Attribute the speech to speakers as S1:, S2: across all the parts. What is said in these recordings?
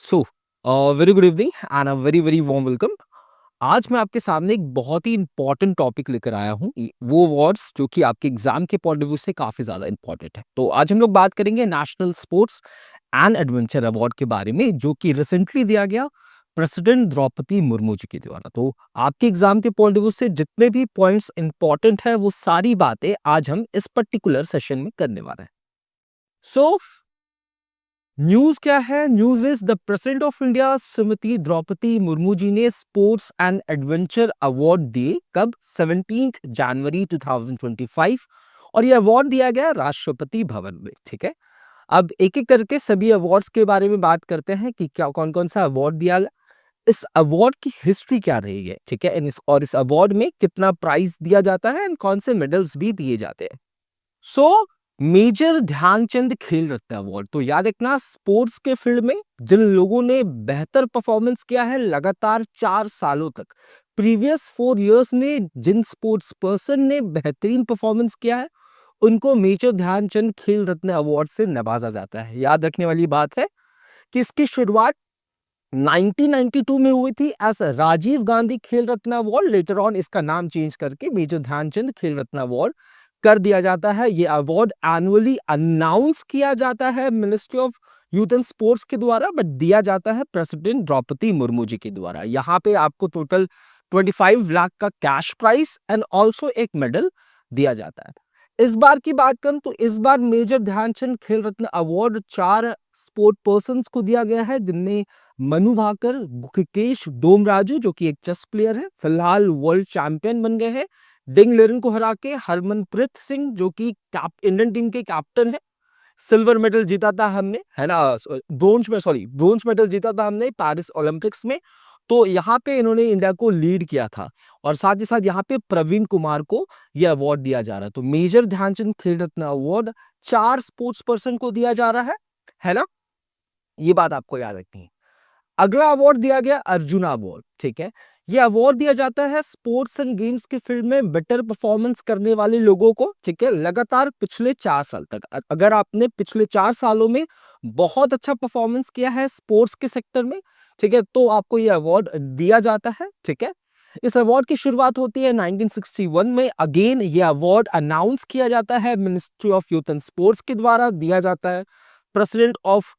S1: So very good evening and a very very warm welcome. आज मैं आपके सामने एक बहुत ही इंपॉर्टेंट टॉपिक लेकर आया हूँ। वो अवार्ड्स जो कि आपके एग्जाम के पॉइंट ऑफ व्यू से काफी ज्यादा इंपॉर्टेंट है। तो आज हम लोग बात करेंगे national sports and adventure award के बारे में, जो कि रिसेंटली दिया गया प्रेसिडेंट द्रौपदी मुर्मू जी के द्वारा। तो आपके एग्जाम के पॉइंट ऑफ व्यू से जितने भी पॉइंट्स इंपॉर्टेंट है, वो सारी बातें आज हम इस पर्टिकुलर सेशन में करने वाले हैं। सो न्यूज क्या है? News is the president of India Shrimati Droupadi Murmu ji ने स्पोर्ट्स एंड एडवेंचर अवार्ड दिए। कब? 17 जनवरी 2025। और ये अवार्ड दिया गया राष्ट्रपति भवन में। ठीक है, अब एक एक करके सभी अवार्ड्स के बारे में बात करते हैं कि क्या कौन कौन सा अवार्ड दिया गया, इस अवार्ड की हिस्ट्री क्या रही है। ठीक है, और इस अवार्ड में कितना प्राइज दिया जाता है, एंड कौन से मेडल्स भी दिए जाते हैं। सो मेजर ध्यानचंद खेल रत्न अवार्ड, तो याद रखना, स्पोर्ट्स के फील्ड में जिन लोगों ने बेहतर परफॉर्मेंस किया है लगातार 4 सालों तक, प्रीवियस 4 इयर्स में जिन स्पोर्ट्स पर्सन ने बेहतरीन परफॉर्मेंस किया है, उनको मेजर ध्यानचंद खेल रत्न अवार्ड से नवाजा जाता है। याद रखने वाली बात है कि इसकी शुरुआत 1992 में हुई थी एज राजीव गांधी खेल रत्न अवार्ड। लेटर ऑन इसका नाम चेंज करके मेजर ध्यानचंद खेल रत्न अवार्ड कर दिया जाता है। ये अवार्ड एनुअली अनाउंस किया जाता है ministry of youth and sports के द्वारा, बट दिया जाता है प्रेसिडेंट द्रौपदी मुर्मू जी के द्वारा। यहाँ पे आपको टोटल 25 लाख का कैश प्राइस एंड ऑल्सो एक मेडल दिया जाता है। इस बार की बात करूं तो इस बार मेजर ध्यानचंद खेल रत्न अवार्ड 4 स्पोर्ट पर्संस को दिया गया है, जिनमें मनु भाकर, गुकेश डोमराजू जो कि एक चेस प्लेयर है, फिलहाल वर्ल्ड चैंपियन बन गए हैं, डिंग लेरन को हरा के, हरमनप्रीत सिंह जो कि इंडियन टीम के कैप्टन है, सिल्वर मेडल जीता था हमने, है ना, ब्रोंज मेडल जीता था हमने पेरिस ओलंपिक्स में। तो यहाँ पे इन्होंने इंडिया को लीड किया था। और साथ ही साथ यहाँ पे प्रवीण कुमार को यह अवार्ड दिया जा रहा है। तो मेजर ध्यानचंद खेल रत्न अवार्ड 4 स्पोर्ट्स पर्सन को दिया जा रहा है ना, ये बात आपको याद रखनी है। अगला अवार्ड दिया गया अर्जुना अवार्ड। ठीक है, ये अवार्ड दिया जाता है स्पोर्ट्स एंड गेम्स के फील्ड में बेटर परफॉर्मेंस करने वाले लोगों को। ठीक है, लगातार पिछले 4 साल तक, अगर आपने पिछले 4 सालों में बहुत अच्छा परफॉर्मेंस किया है स्पोर्ट्स के सेक्टर में, ठीक है, तो आपको ये अवार्ड दिया जाता है। ठीक है, इस अवार्ड की शुरुआत होती है 1961 में। अगेन ये अवार्ड अनाउंस किया जाता है ministry of youth and sports के द्वारा, दिया जाता है president of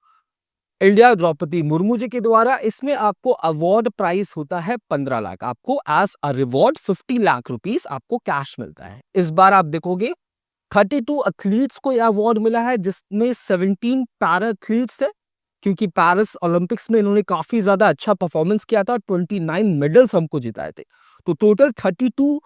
S1: India Droupadi Murmu ji के द्वारा। इसमें आपको अवार्ड प्राइस होता है 15 लाख, आपको as a reward 50 lakh rupees आपको कैश मिलता है। इस बार आप देखोगे 32 एथलीट्स को यह अवार्ड मिला है, जिसमें 17 पैरा एथलीट्स है, क्योंकि पेरिस ओलंपिक्स में इन्होंने काफी ज्यादा अच्छा परफॉर्मेंस किया था, 29 मेडल्स हमको जिताए थे। तो टोटल 32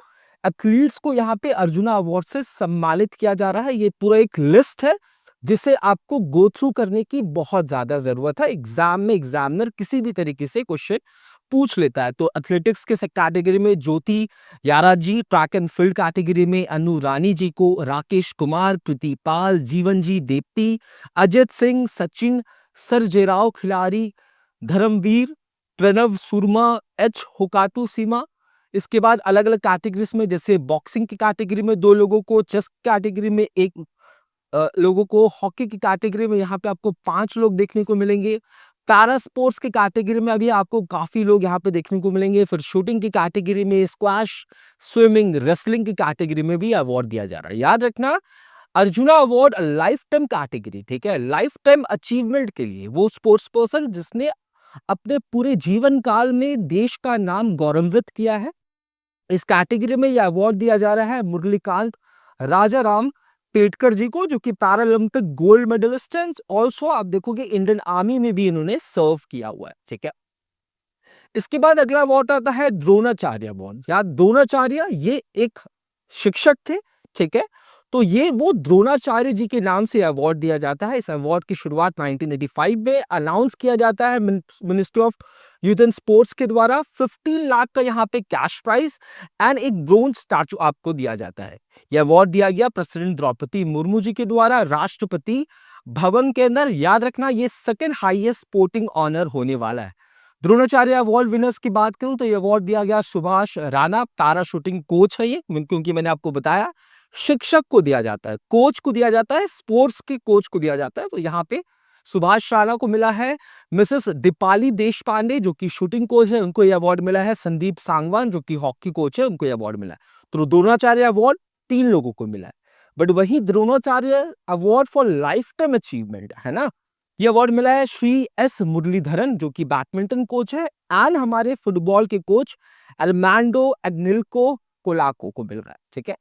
S1: एथलीट्स को यहाँ पे अर्जुना अवार्ड से सम्मानित किया जा रहा है। ये पूरा एक लिस्ट है जिसे आपको गो थ्रू करने की बहुत ज्यादा जरूरत है। एग्जाम में एग्जामिनर किसी भी तरीके से क्वेश्चन पूछ लेता है। तो एथलेटिक्स के कैटेगरी में ज्योति यारा जी, ट्रैक एंड फील्ड कैटेगरी में अनु रानी जी को, राकेश कुमार, प्रीतिपाल, जीवन जी, दीप्ति, अजित सिंह, सचिन सरजेराव खिलाड़ी, धर्मवीर, प्रणव सुरमा, एच हुकाटू सीमा। इसके बाद अलग अलग कैटेगरीज में, जैसे बॉक्सिंग की कैटेगरी में 2 लोगों को, चेस कैटेगरी में 1 लोगों को, हॉकी की कैटेगरी में यहाँ पे आपको 5 लोग देखने को मिलेंगे, पैरा स्पोर्ट्स की कैटेगरी में अभी आपको काफी लोग यहाँ पे देखने को मिलेंगे, फिर शूटिंग की कैटेगरी में, स्क्वैश, स्विमिंग, रेसलिंग की कैटेगरी में भी अवार्ड दिया जा रहा है। याद रखना, arjuna award life time category, ठीक है, लाइफ टाइम अचीवमेंट के लिए वो स्पोर्ट्स पर्सन जिसने अपने पूरे जीवन काल में देश का नाम गौरवान्वित किया है। इस कैटेगरी में यह अवार्ड दिया जा रहा है मुरलीकांत राजाराम पेटकर जी को, जो कि पैरालंपिक गोल्ड मेडलिस्ट हैं। ऑल्सो आप देखोगे इंडियन आर्मी में भी इन्होंने सर्व किया हुआ है। ठीक है, इसके बाद अगला अवार्ड आता है द्रोणाचार्य अवार्ड। यार, द्रोणाचार्य ये एक शिक्षक थे। ठीक है, तो ये वो द्रोणाचार्य जी के नाम से अवार्ड दिया जाता है। इस अवार्ड की शुरुआत 1985 में अनाउंस किया जाता है ministry of youth and sports के द्वारा। 15 लाख का यहाँ पे कैश प्राइस एंड एक ब्रोंज स्टैचू आपको दिया जाता है। यह अवार्ड दिया गया प्रेसिडेंट द्रौपदी मुर्मू जी के द्वारा राष्ट्रपति भवन के अंदर। याद रखना, ये सेकंड हाईएस्ट स्पोर्टिंग ऑनर होने वाला है। द्रोणाचार्य अवार्ड विनर्स की बात करूं तो ये अवार्ड दिया गया Subhash Rana, para shooting coach है ये, क्योंकि मैंने आपको बताया शिक्षक को दिया जाता है, कोच को दिया जाता है, स्पोर्ट्स के कोच को दिया जाता है। तो यहाँ पे सुभाष राणा को मिला है। मिसेस दीपाली देशपांडे जो कि शूटिंग कोच है, उनको ये अवार्ड मिला है। संदीप सांगवान जो कि हॉकी कोच है, उनको ये अवार्ड मिला है। तो द्रोणाचार्य अवार्ड 3 लोगों को मिला है। बट वही Dronacharya award for life time achievement है ना, ये अवार्ड मिला है श्री एस मुरलीधरन जो कि बैडमिंटन कोच है, एंड हमारे फुटबॉल के कोच एल्मांडो एग्निल्को कोलाको को मिल रहा है। ठीक है,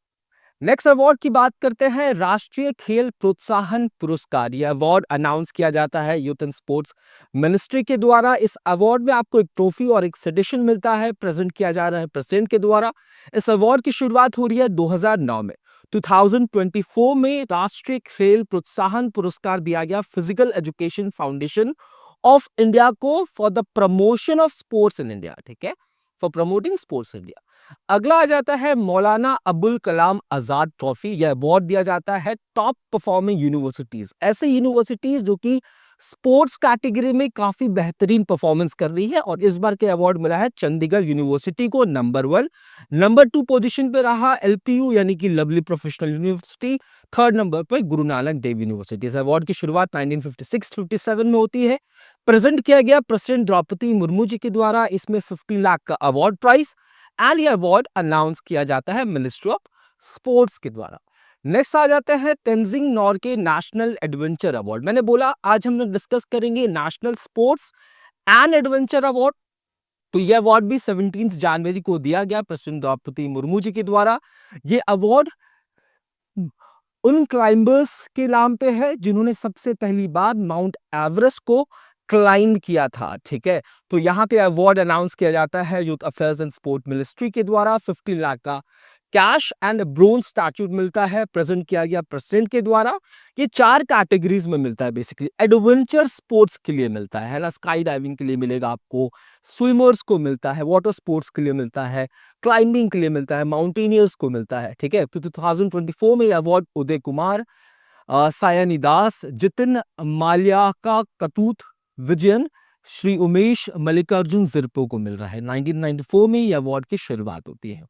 S1: नेक्स्ट अवार्ड की बात करते हैं, राष्ट्रीय खेल प्रोत्साहन पुरस्कार। यह अवार्ड अनाउंस किया जाता है यूथ एंड स्पोर्ट्स मिनिस्ट्री के द्वारा। इस अवार्ड में आपको एक ट्रॉफी और एक सडिशन मिलता है, प्रेजेंट किया जा रहा है प्रेसिडेंट के द्वारा। इस अवार्ड की शुरुआत हो रही है 2009 में। 2024 में राष्ट्रीय खेल प्रोत्साहन पुरस्कार दिया गया physical education foundation of India को for the promotion of sports in India. ठीक है, फॉर प्रमोटिंग स्पोर्ट्स इंडिया। अगला आ जाता है मौलाना अबुल कलाम आजाद ट्रॉफी। यह अवार्ड दिया जाता है टॉप परफॉर्मिंग यूनिवर्सिटीज, ऐसे यूनिवर्सिटीज जो कि स्पोर्ट्स कैटेगरी में काफी बेहतरीन परफॉर्मेंस कर रही है। और इस बार के अवार्ड मिला है चंडीगढ़ यूनिवर्सिटी को नंबर 1। नंबर 2 पोजीशन पे रहा एलपीयू यानी कि lovely professional university. Third number पर गुरु नानक देव यूनिवर्सिटी। इस अवार्ड की शुरुआत 1956-57 में होती है। प्रेजेंट किया गया प्रेसिडेंट द्रौपदी मुर्मू जी के द्वारा। इसमें 15 लाख का अवार्ड प्राइस एंड ये अवार्ड अनाउंस किया जाता है मिनिस्ट्री ऑफ स्पोर्ट्स के द्वारा। नेक्स्ट आ जाते हैं Tenzing Norgay national adventure award. मैंने बोला आज हम लोग डिस्कस करेंगे national sports and adventure award. तो यह अवार्ड भी 17 जनवरी को दिया गया प्रेसिडेंट द्रौपदी मुर्मू जी के द्वारा। ये अवार्ड उन क्लाइंबर्स के नाम पे है जिन्होंने सबसे पहली बार माउंट एवरेस्ट को क्लाइंब किया था। ठीक है, तो यहाँ पे अवार्ड अनाउंस किया जाता है youth affairs and sport ministry के द्वारा। 15 लाख का कैश एंड ब्रोंज स्टैच्यू मिलता है, प्रेजेंट किया गया प्रेसिडेंट के द्वारा। ये 4 कैटेगरीज में मिलता है बेसिकली। एडवेंचर स्पोर्ट्स के लिए मिलता है ना, स्काई डाइविंग के लिए मिलेगा आपको, स्विमर्स को मिलता है, वाटर स्पोर्ट्स के लिए मिलता है, क्लाइंबिंग के लिए मिलता है, माउंटेनियर्स को मिलता है। ठीक है, 2024 में अवार्ड उदय कुमार, सायनी दास, जितिन माल्याका कतूत, विजयन, श्री उमेश मल्लिकार्जुन जिरपो को मिल रहा है। 1994 में यह अवार्ड की शुरुआत होती है।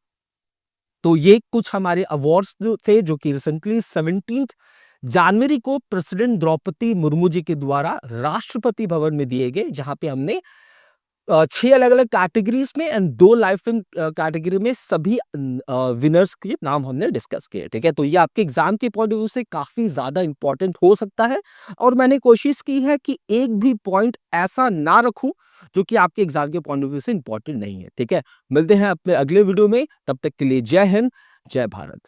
S1: तो ये कुछ हमारे अवार्ड्स थे जो कि रिसेंटली 17 जनवरी को प्रेसिडेंट द्रौपदी मुर्मू जी के द्वारा राष्ट्रपति भवन में दिए गए, जहां पे हमने 6 अलग-अलग कैटेगरीज में एंड 2 लाइफ टाइम कैटेगरी में सभी विनर्स के नाम हमने डिस्कस किए। ठीक है, तो ये आपके एग्जाम के पॉइंट ऑफ व्यू से काफी ज्यादा इंपॉर्टेंट हो सकता है और मैंने कोशिश की है कि एक भी पॉइंट ऐसा ना रखूं जो कि आपके एग्जाम के पॉइंट ऑफ व्यू से इंपॉर्टेंट नहीं है। ठीक है, मिलते हैं अपने अगले वीडियो में, तब तक के लिए जय हिंद, जय भारत।